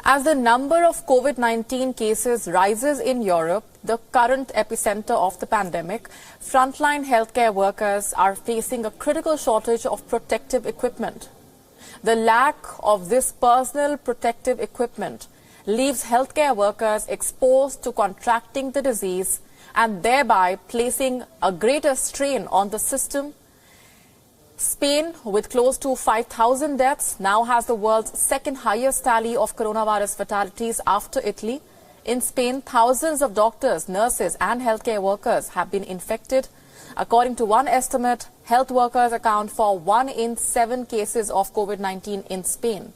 As the number of COVID-19 cases rises in Europe, the current epicenter of the pandemic, frontline healthcare workers are facing a critical shortage of protective equipment. The lack of this personal protective equipment leaves healthcare workers exposed to contracting the disease and thereby placing a greater strain on the system. Spain, with close to 5,000 deaths, now has the world's second highest tally of coronavirus fatalities after Italy. In Spain, thousands of doctors, nurses and healthcare workers have been infected. According to one estimate, health workers account for 1 in 7 cases of COVID-19 in Spain.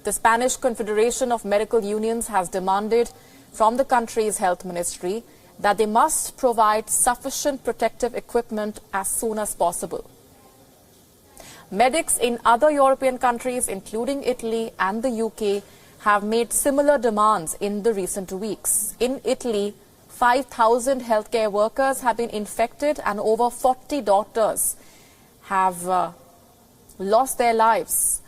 The Spanish Confederation of Medical Unions has demanded from the country's health ministry that they must provide sufficient protective equipment as soon as possible. Medics in other European countries, including Italy and the UK, have made similar demands in the recent weeks. In Italy, 5,000 healthcare workers have been infected and over 40 doctors have lost their lives.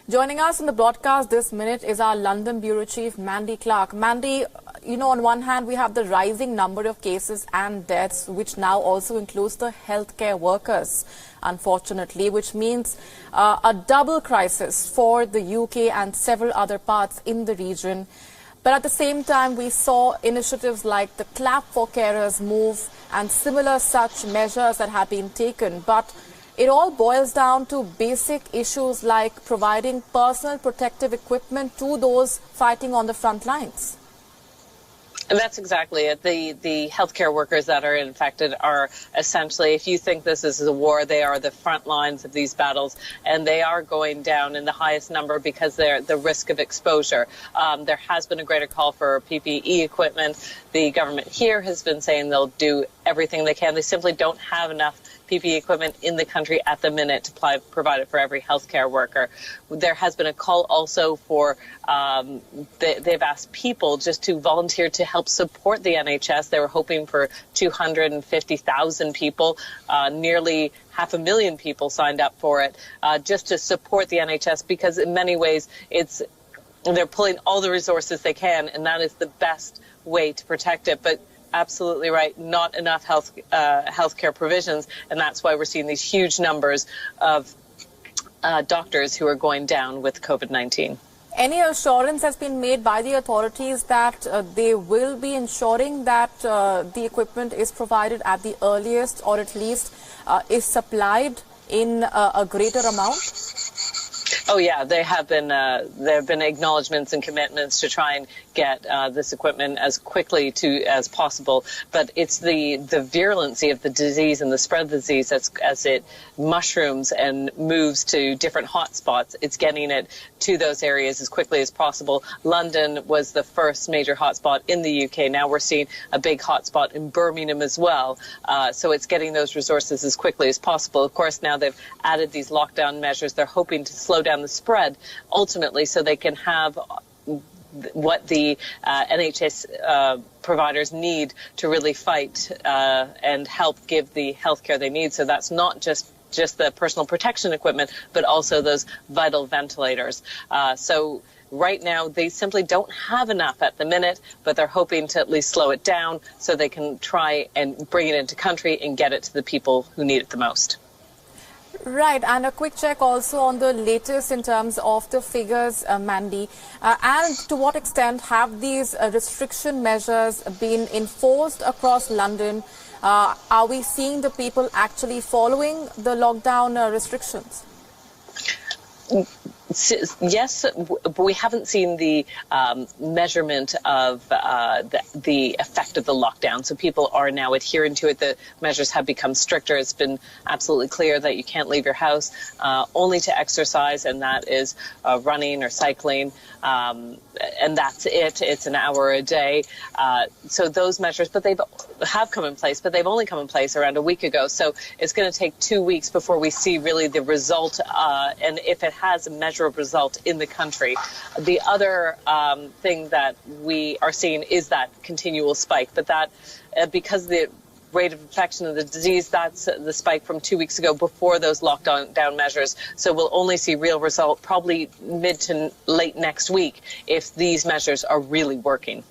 Joining us in the broadcast this minute is our London Bureau Chief, Mandy Clark. Mandy, on one hand, we have the rising number of cases and deaths, which now also includes the healthcare workers, unfortunately, which means a double crisis for the UK and several other parts in the region. But at the same time, we saw initiatives like the Clap for Carers move and similar such measures that have been taken. But it all boils down to basic issues like providing personal protective equipment to those fighting on the front lines. And that's exactly it. The healthcare workers that are infected are essentially, if you think this is a war, they are the front lines of these battles, and they are going down in the highest number because they're the risk of exposure. There has been a greater call for PPE equipment. The government here has been saying they'll do everything they can. They simply don't have enough PPE equipment in the country at the minute to provide it for every healthcare worker. There has been a call also for, they've asked people just to volunteer to help support the NHS. They were hoping for 250,000 people, nearly 500,000 people signed up for it, just to support the NHS, because in many ways they're pulling all the resources they can, and that is the best way to protect it. But absolutely right, not enough healthcare provisions, and that's why we're seeing these huge numbers of doctors who are going down with COVID-19. Any assurance has been made by the authorities that they will be ensuring that the equipment is provided at the earliest, or at least is supplied in a greater amount? Oh yeah, there have been acknowledgements and commitments to try and get this equipment as quickly as possible. But it's the virulency of the disease and the spread of the disease as it mushrooms and moves to different hotspots. It's getting it to those areas as quickly as possible. London was the first major hotspot in the UK. Now we're seeing a big hotspot in Birmingham as well. So it's getting those resources as quickly as possible. Of course, now they've added these lockdown measures. They're hoping to slow down the spread ultimately, so they can have what the NHS providers need to really fight and help give the healthcare they need. So that's not just the personal protection equipment, but also those vital ventilators. So right now, they simply don't have enough at the minute, but they're hoping to at least slow it down so they can try and bring it into country and get it to the people who need it the most. Right, and a quick check also on the latest in terms of the figures, Mandy. And to what extent have these restriction measures been enforced across London? Are we seeing the people actually following the lockdown restrictions? Yes, but we haven't seen the measurement of the effect of the lockdown. So people are now adhering to it. The measures have become stricter. It's been absolutely clear that you can't leave your house only to exercise, and that is running or cycling. And that's it. It's an hour a day. So those measures, but they have come in place, but they've only come in place around a week ago. So it's going to take 2 weeks before we see really the result, and if it has a measurable result in the country. The other thing that we are seeing is that continual spike, but that because the rate of infection of the disease. That's the spike from 2 weeks ago before those lockdown measures. So we'll only see real result probably mid to late next week if these measures are really working.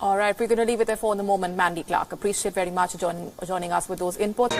All right, we're going to leave it there for the moment. Mandy Clark, appreciate very much joining us with those inputs.